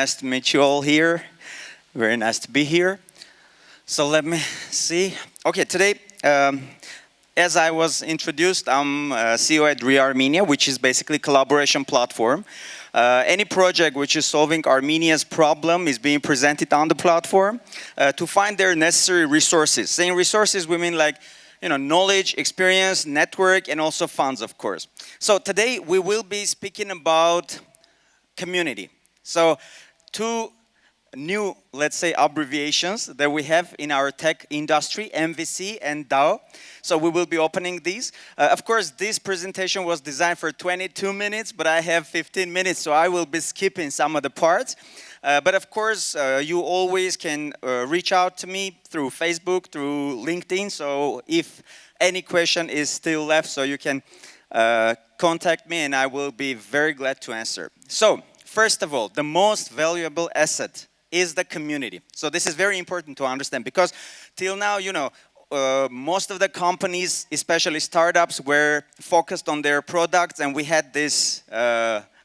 nice to meet you all here. Very nice to be here. So let me see. Okay, today, as I was introduced, I'm CEO at Armenia, which is basically a collaboration platform. Any project which is solving Armenia's problem is being presented on the platform to find their necessary resources. Saying resources, we mean like, knowledge, experience, network, and also funds, of course. So today we will be speaking about community. So two new, let's say, abbreviations that we have in our tech industry, MVC and DAO. So we will be opening these. Of course, this presentation was designed for 22 minutes, but I have 15 minutes, so I will be skipping some of the parts. But of course, you always can reach out to me through Facebook, through LinkedIn. So if any question is still left, so you can contact me and I will be very glad to answer. So first of all, the most valuable asset is the community. So this is very important to understand because till now, most of the companies, especially startups, were focused on their products, and we had this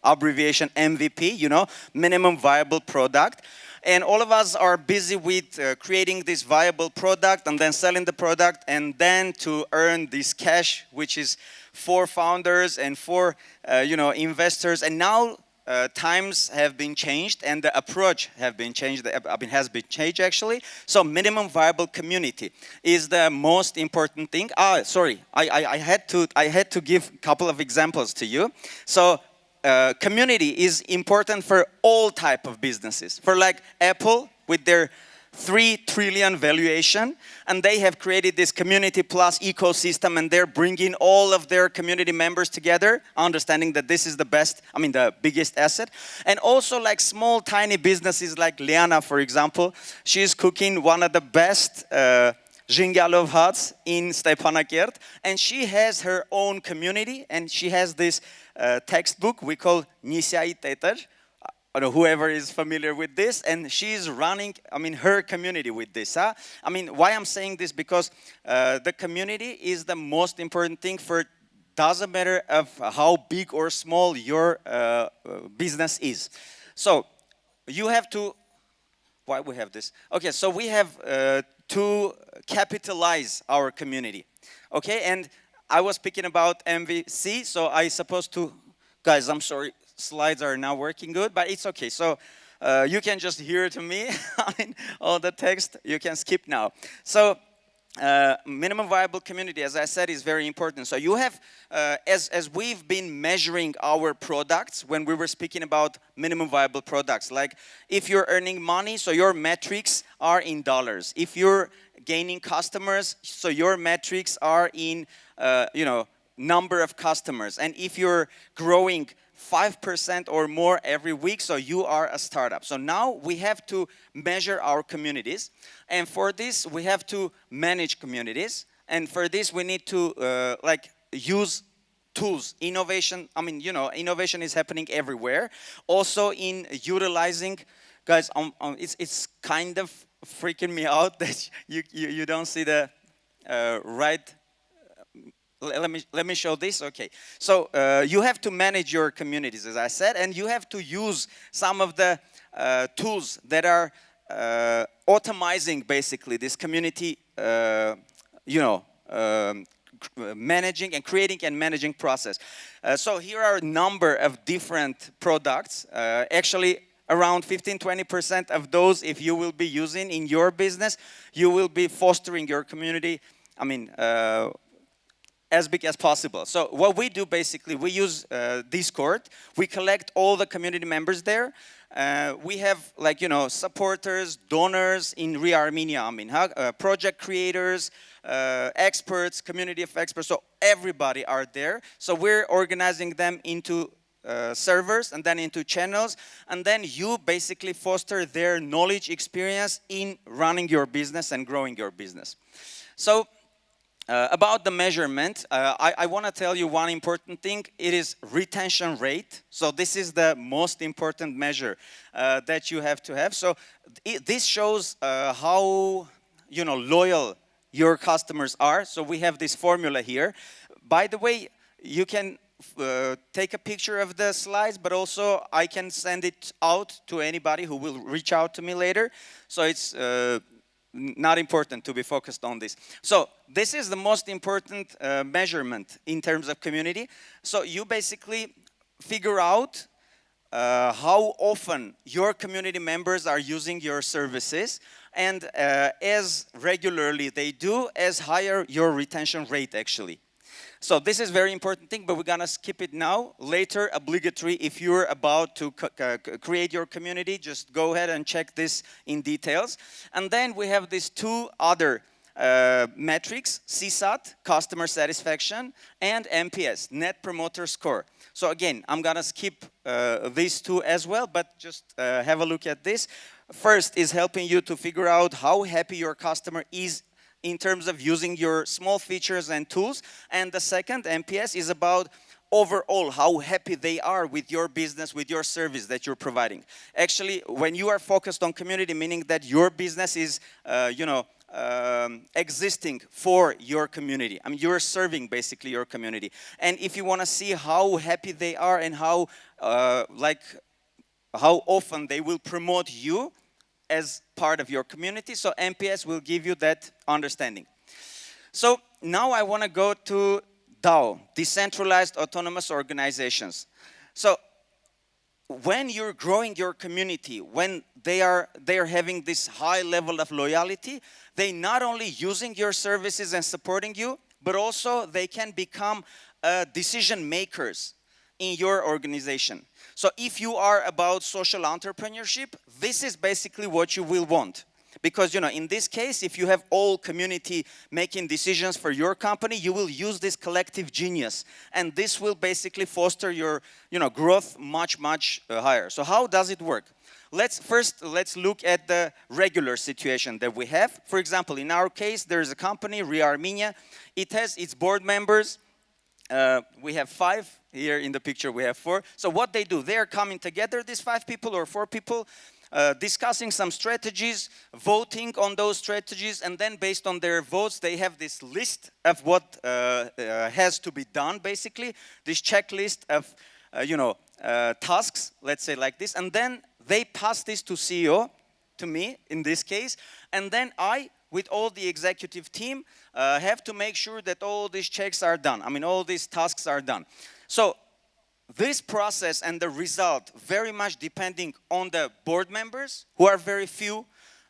abbreviation MVP, minimum viable product. And all of us are busy with creating this viable product and then selling the product and then to earn this cash, which is for founders and for investors. And now times have been changed and the approach has been changed actually. So minimum viable community is the most important thing. Sorry, I had to give a couple of examples to you. So community is important for all type of businesses. For like Apple with their 3 trillion valuation, and they have created this community plus ecosystem, and they're bringing all of their community members together, understanding that this is the biggest asset. And also like small tiny businesses like Liana, for example, she's cooking one of the best Zhingalov huts in Stepanakert, and she has her own community, and she has this textbook we call Nisyai Teter, whoever is familiar with this, and she's running, her community with this. Why I'm saying this? Because the community is the most important thing for, doesn't matter of how big or small your business is. So you have to, why we have this? Okay, so we have to capitalize our community. Okay, and I was speaking about MVC, so I supposed to, guys, I'm sorry, slides are now working good, but it's okay. So you can just hear to me, all the text, you can skip now. So minimum viable community, as I said, is very important. So you have, as we've been measuring our products when we were speaking about minimum viable products, like if you're earning money, so your metrics are in dollars. If you're gaining customers, so your metrics are in, number of customers. And if you're growing 5% or more every week, so you are a startup. So now we have to measure our communities, and for this we have to manage communities, and for this we need to use tools. Innovation, innovation is happening everywhere. Also in utilizing, guys, it's kind of freaking me out that you don't see the right. Let me show this. Okay, so you have to manage your communities, as I said, and you have to use some of the tools that are automizing basically this community, managing and creating and managing process. So here are a number of different products. Actually, around 15-20% of those, if you will be using in your business, you will be fostering your community. As big as possible. So what we do basically, we use Discord. We collect all the community members there. We have supporters, donors in Armenia. Project creators, experts, community of experts. So everybody are there. So we're organizing them into servers and then into channels, and then you basically foster their knowledge, experience in running your business and growing your business. So about the measurement, I want to tell you one important thing. It is retention rate. So this is the most important measure that you have to have. So this shows how loyal your customers are. So we have this formula here. By the way, you can take a picture of the slides, but also I can send it out to anybody who will reach out to me later. So it's not important to be focused on this. So this is the most important measurement in terms of community. So you basically figure out how often your community members are using your services, and as regularly they do, as higher your retention rate actually. So this is very important thing, but we're gonna skip it now. Later, obligatory, if you're about to create your community, just go ahead and check this in details. And then we have these two other metrics, CSAT, customer satisfaction, and NPS, Net Promoter Score. So again, I'm gonna skip these two as well, but just have a look at this. First is helping you to figure out how happy your customer is in terms of using your small features and tools. And the second, NPS, is about overall how happy they are with your business, with your service that you're providing. Actually, when you are focused on community, meaning that your business is, existing for your community. I mean, you're serving basically your community. And if you want to see how happy they are and how often they will promote you as part of your community, so NPS will give you that understanding. So now I want to go to DAO, decentralized autonomous organizations. So when you're growing your community, when they are having this high level of loyalty, they not only using your services and supporting you, but also they can become decision makers in your organization. So if you are about social entrepreneurship, this is basically what you will want. Because, in this case, if you have all community making decisions for your company, you will use this collective genius. And this will basically foster your, growth much, much higher. So how does it work? Let's look at the regular situation that we have. For example, in our case, there's a company, Armenia. It has its board members. We have 5. Here in the picture we have 4. So what they do, they are coming together, these 5 people or 4 people, discussing some strategies, voting on those strategies, and then based on their votes, they have this list of what has to be done, basically, this checklist of, tasks, let's say like this, and then they pass this to CEO, to me in this case, and then I, with all the executive team, have to make sure that all these checks are done. I mean, all these tasks are done. So this process and the result very much depending on the board members, who are very few,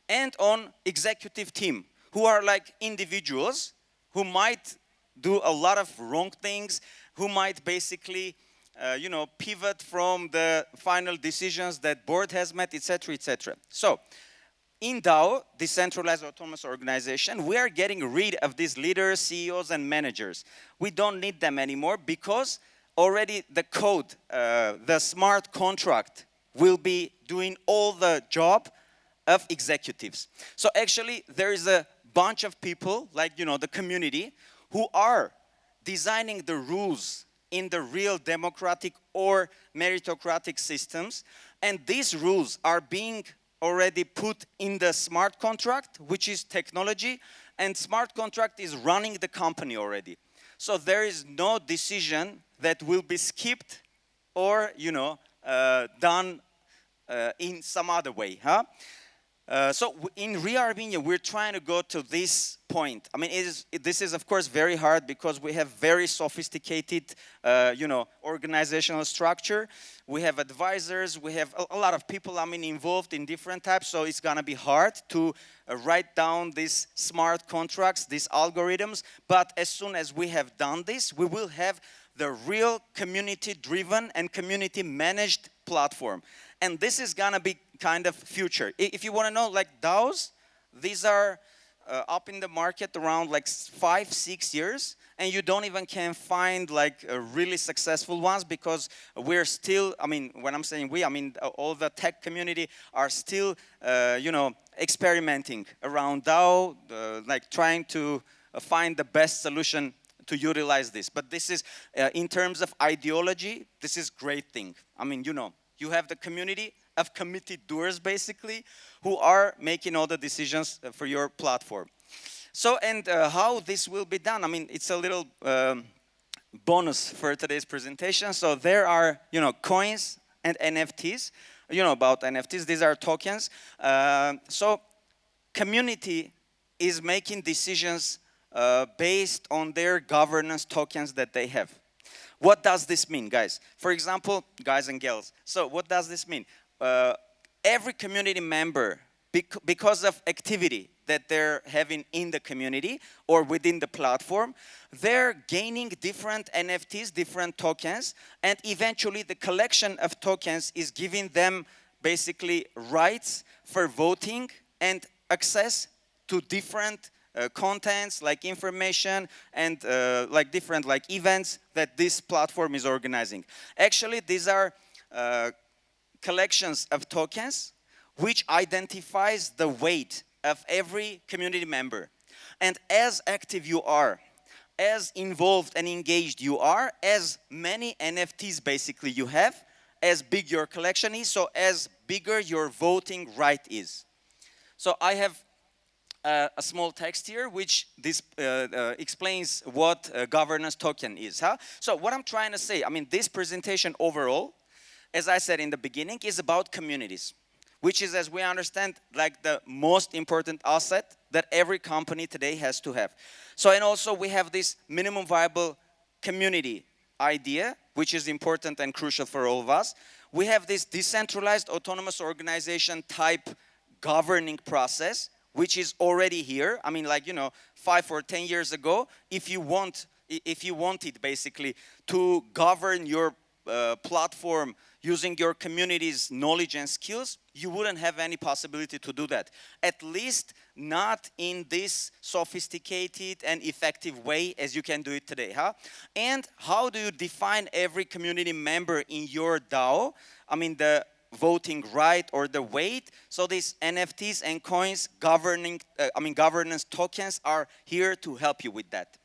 and on executive team, who are like individuals, who might do a lot of wrong things, who might basically, pivot from the final decisions that board has made, etc., etc. So in DAO, decentralized autonomous organization, we are getting rid of these leaders, CEOs, and managers. We don't need them anymore because already the code, the smart contract, will be doing all the job of executives. So actually, there is a bunch of people, like, the community, who are designing the rules in the real democratic or meritocratic systems. And these rules are being already put in the smart contract, which is technology, and smart contract is running the company already. So there is no decision that will be skipped or, done in some other way, huh? So in Armenia, we're trying to go to this point. I mean, this is of course very hard because we have very sophisticated, organizational structure. We have advisors, we have a lot of people, involved in different types. So it's gonna be hard to write down these smart contracts, these algorithms. But as soon as we have done this, we will have the real community-driven and community-managed platform. And this is gonna be kind of future. If you wanna know, like DAOs, these are up in the market around like 5-6 years, and you don't even can find like really successful ones because we're still, when I'm saying we, all the tech community are still, experimenting around DAO, like trying to find the best solution to utilize this. But this is, in terms of ideology, this is great thing. You have the community of committed doers, basically, who are making all the decisions for your platform. So, and how this will be done? It's a little bonus for today's presentation. So there are, coins and NFTs. You know about NFTs, these are tokens. So community is making decisions based on their governance tokens that they have. What does this mean, guys? For example, guys and girls. So what does this mean? Every community member, because of activity that they're having in the community or within the platform, they're gaining different NFTs, different tokens, and eventually the collection of tokens is giving them basically rights for voting and access to different contents like information and like different like events that this platform is organizing. Actually, these are collections of tokens which identifies the weight of every community member. And as active you are, as involved and engaged you are, as many NFTs basically you have, as big your collection is, so as bigger your voting right is. So I have a small text here which this explains what a governance token is. So what I'm trying to say, this presentation overall, as I said in the beginning, is about communities, which is, as we understand, like the most important asset that every company today has to have. So, and also we have this minimum viable community idea, which is important and crucial for all of us. We have this decentralized autonomous organization type governing process, which is already here. 5 or 10 years ago, if you wanted basically to govern your platform using your community's knowledge and skills, you wouldn't have any possibility to do that. At least not in this sophisticated and effective way as you can do it today. And how do you define every community member in your DAO? The voting right or the weight. So these NFTs and coins governance tokens are here to help you with that.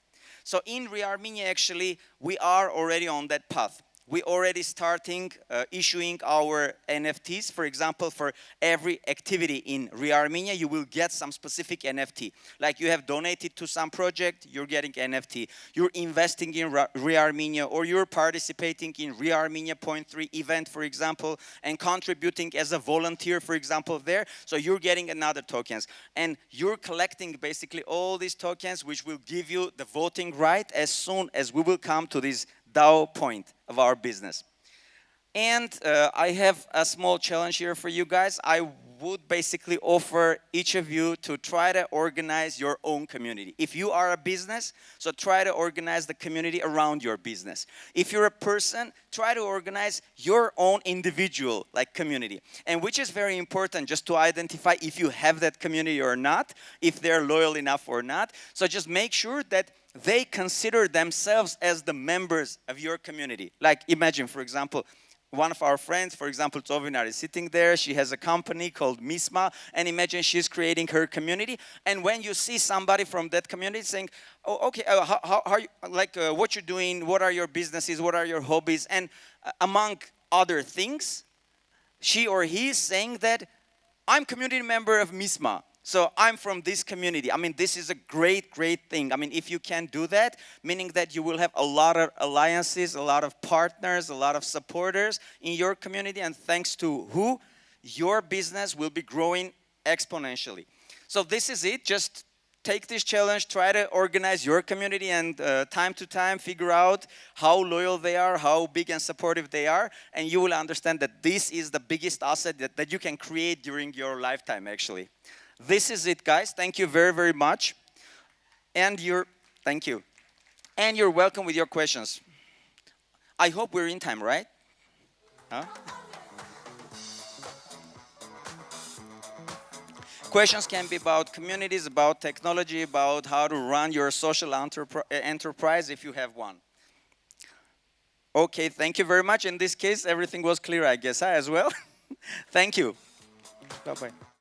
So in Armenia, actually, we are already on that path. We already starting issuing our NFTs. For example, for every activity in Armenia, you will get some specific NFT. Like you have donated to some project, you're getting NFT. You're investing in Armenia, or you're participating in Armenia Point 3 event, for example, and contributing as a volunteer, for example, there. So you're getting another tokens. And you're collecting basically all these tokens, which will give you the voting right as soon as we will come to this DAO point of our business. And I have a small challenge here for you guys. I would basically offer each of you to try to organize your own community. If you are a business, so try to organize the community around your business. If you're a person, try to organize your own individual like community. And which is very important just to identify if you have that community or not, if they're loyal enough or not. So just make sure that they consider themselves as the members of your community. Like imagine, for example, one of our friends, for example, Tovinar, is sitting there. She has a company called Misma, and imagine she's creating her community. And when you see somebody from that community saying, "Oh, okay, how are you? What you're doing? What are your businesses? What are your hobbies?" And among other things, she or he is saying that I'm community member of Misma. So I'm from this community. This is a great, great thing. If you can do that, meaning that you will have a lot of alliances, a lot of partners, a lot of supporters in your community, and thanks to who, your business will be growing exponentially. So this is it. Just take this challenge, try to organize your community, and time to time figure out how loyal they are, how big and supportive they are, and you will understand that this is the biggest asset that you can create during your lifetime, actually. This is it, guys. Thank you very, very much. And thank you. And you're welcome with your questions. I hope we're in time, right? Questions can be about communities, about technology, about how to run your social enterprise if you have one. Okay, thank you very much. In this case, everything was clear, I guess, as well. Thank you. Bye-bye.